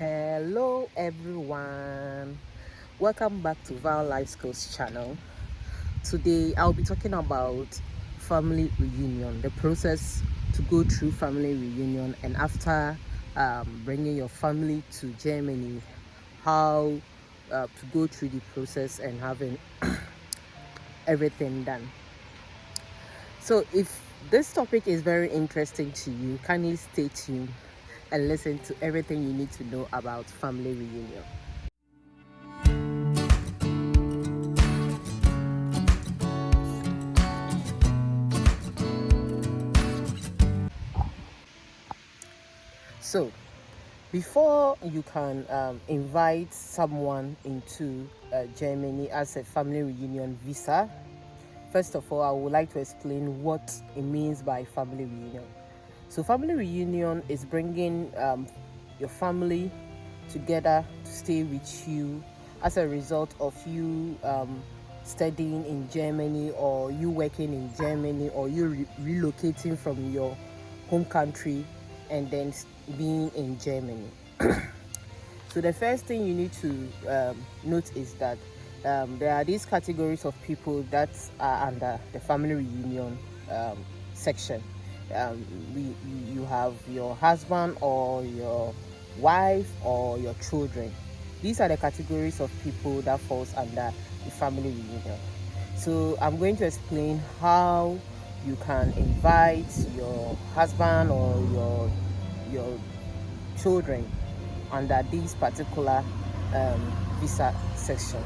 Hello everyone, welcome back to lifeskills channel. Today I'll be talking about family reunion, the process to go through family reunion, and after bringing your family to Germany, how to go through the process and having everything done. So if this topic is very interesting to you, kindly stay tuned and listen to everything you need to know about family reunion. So before you can invite someone into Germany as a family reunion visa, first of all, I would like to explain what it means by family reunion. So family reunion is bringing your family together to stay with you as a result of you studying in Germany, or you working in Germany, or you relocating from your home country and then being in Germany. So the first thing you need to note is that there are these categories of people that are under the family reunion section. You have your husband or your wife or your children. These are the categories of people that falls under the family reunion. So I'm going to explain how you can invite your husband or your children under this particular visa section.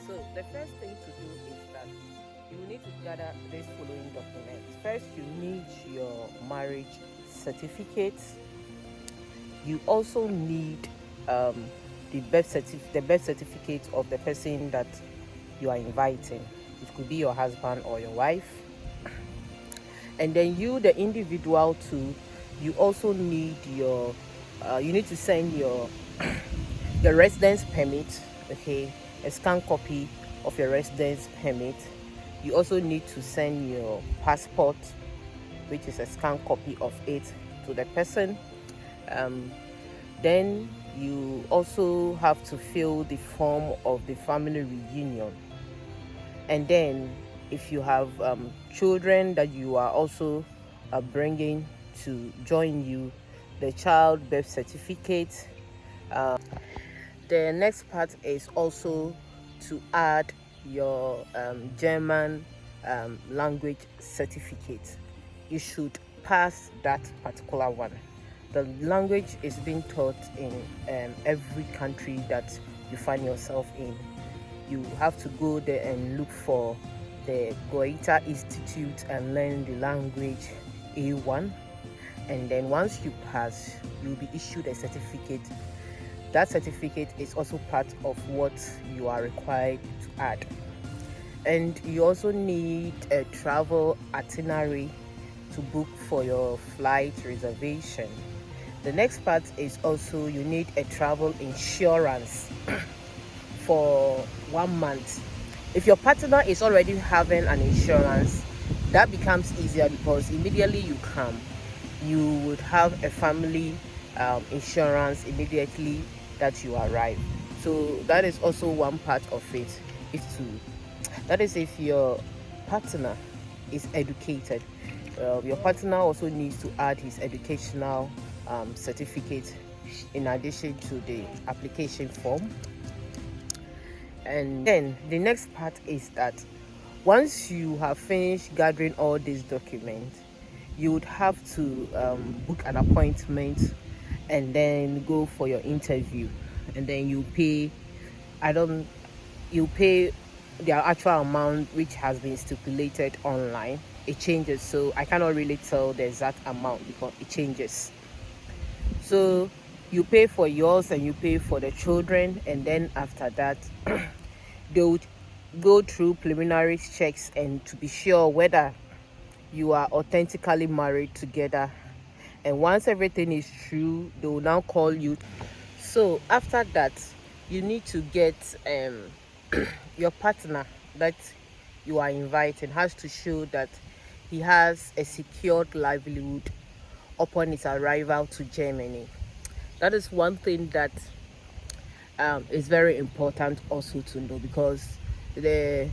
So the first thing to do is that you need to gather these following documents. First, you need your marriage certificate. You also need the birth certificate of the person that you are inviting. It could be your husband or your wife. And then you, the individual too, you also need your you need to send your your residence permit, okay, a scanned copy of your residence permit. You also need to send your passport, which is a scanned copy of it, to the person. Then you also have to fill the form of the family reunion. And then if you have children that you are also bringing to join you, the child birth certificate. The next part is also to add your German language certificate. You should pass that particular one. The language is being taught in every country that you find yourself in. You have to go there and look for the Goethe Institute and learn the language A1. And then once you pass, you'll be issued a certificate. That certificate is also part of what you are required to add. And you also need a travel itinerary to book for your flight reservation. The next part is also you need a travel insurance for 1 month. If your partner is already having an insurance, that becomes easier because immediately you come, you would have a family insurance immediately that you arrive. So that is also one part of it. That is if your partner is educated. Your partner also needs to add his educational certificate in addition to the application form. And then the next part is that once you have finished gathering all these documents, you would have to book an appointment and then go for your interview. And then you pay the actual amount which has been stipulated online. It changes, so I cannot really tell the exact amount because it changes. So you pay for yours and you pay for the children, and then after that they would go through preliminary checks and to be sure whether you are authentically married together. And once everything is true, they will now call you. So after that, you need to get your partner that you are inviting has to show that he has a secured livelihood upon his arrival to Germany. That is one thing that is very important also to know, because the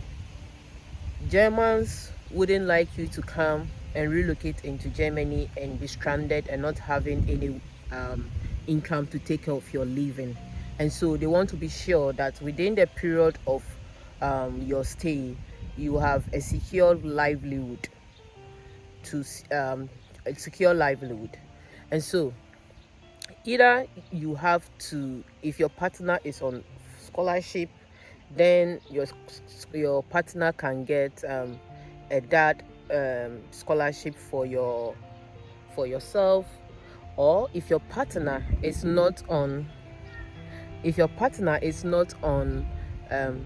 Germans wouldn't like you to come and relocate into Germany and be stranded and not having any income to take care of your living. And so they want to be sure that within the period of your stay, you have a secure livelihood to a secure livelihood. And so either you have to, if your partner is on scholarship, then your partner can get a dad scholarship for yourself. Or if your partner is not on um,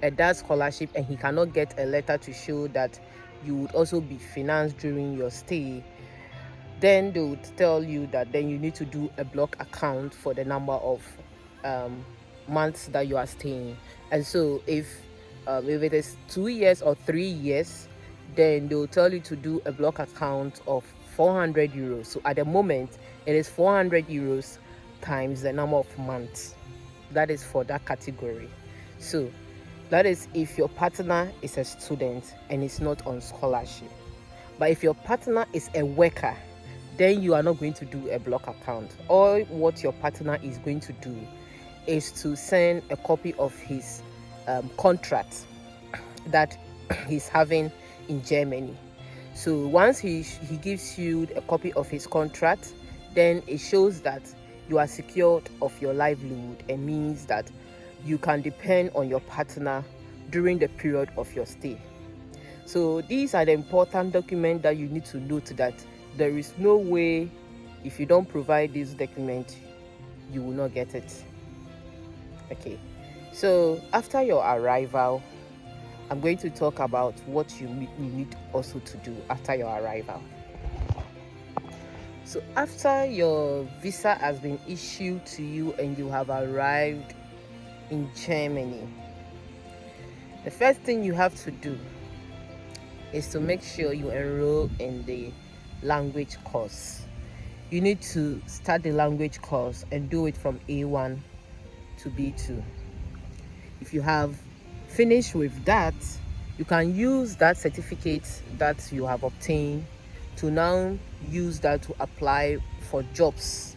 a dad scholarship and he cannot get a letter to show that you would also be financed during your stay, then they would tell you that then you need to do a block account for the number of months that you are staying. And so if it is 2 years or 3 years, then they will tell you to do a block account of 400 euros. So at the moment, it is 400 euros times the number of months. That is for that category. So that is if your partner is a student and is not on scholarship. But if your partner is a worker, then you are not going to do a block account. All what your partner is going to do is to send a copy of his contract that he's having in Germany. So once he gives you a copy of his contract, then it shows that you are secured of your livelihood, and means that you can depend on your partner during the period of your stay. So these are the important documents that you need to note, that there is no way, if you don't provide this document, you will not get it. Okay, so after your arrival, I'm going to talk about what you need also to do after your arrival. So after your visa has been issued to you and you have arrived in Germany, the first thing you have to do is to make sure you enroll in the language course. You need to start the language course and do it from A1 to B2. If you have finished with that, you can use that certificate that you have obtained to now use that to apply for jobs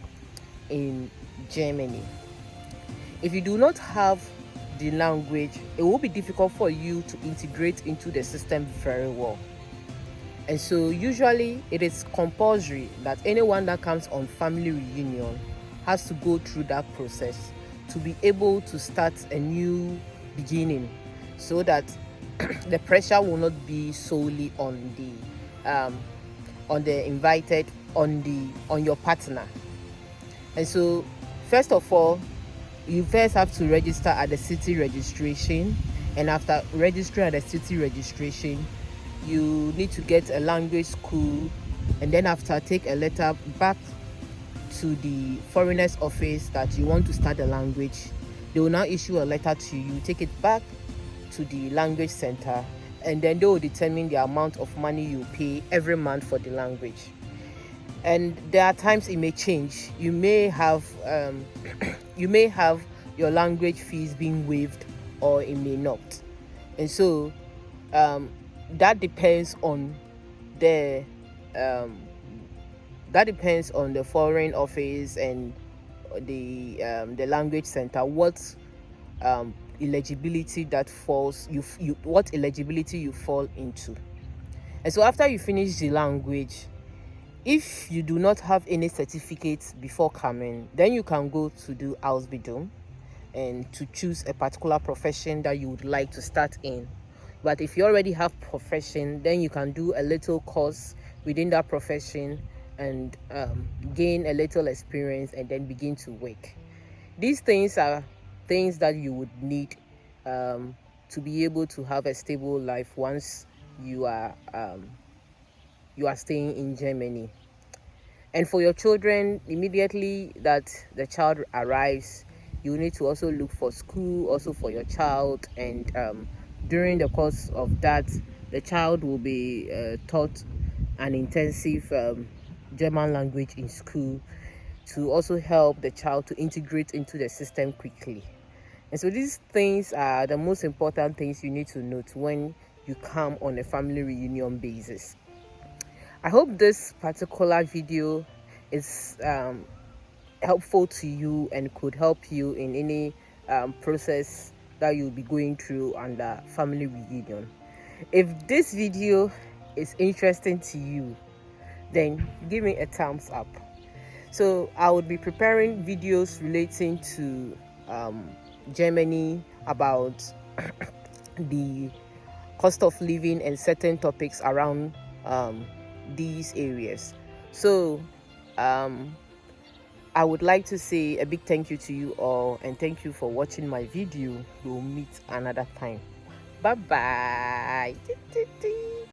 in Germany. If you do not have the language, it will be difficult for you to integrate into the system very well. And so usually it is compulsory that anyone that comes on family reunion has to go through that process to be able to start a new beginning, so that the pressure will not be solely on the invited, on your partner. And so first of all, you first have to register at the city registration, and after registering at the city registration, you need to get a language school, and then after take a letter back to the foreigners office that you want to start the language. They will now issue a letter to you, take it back to the language center, and then they will determine the amount of money you pay every month for the language. And there are times it may change. You may have your language fees being waived, or it may not. And so that depends on the foreign office and the language center, what eligibility that falls what eligibility you fall into. And so after you finish the language, if you do not have any certificates before coming, then you can go to do Ausbildung and to choose a particular profession that you would like to start in. But if you already have profession, then you can do a little course within that profession and gain a little experience and then begin to work. These things are things that you would need to be able to have a stable life once you are staying in Germany. And for your children, immediately that the child arrives, you need to also look for school also for your child, and during the course of that, the child will be taught an intensive German language in school to also help the child to integrate into the system quickly. And so these things are the most important things you need to note when you come on a family reunion basis. I hope this particular video is helpful to you and could help you in any process that you'll be going through under family reunion. If this video is interesting to you, then give me a thumbs up. So I would be preparing videos relating to Germany, about the cost of living and certain topics around these areas. So I would like to say a big thank you to you all, and thank you for watching my video. We'll meet another time. Bye bye.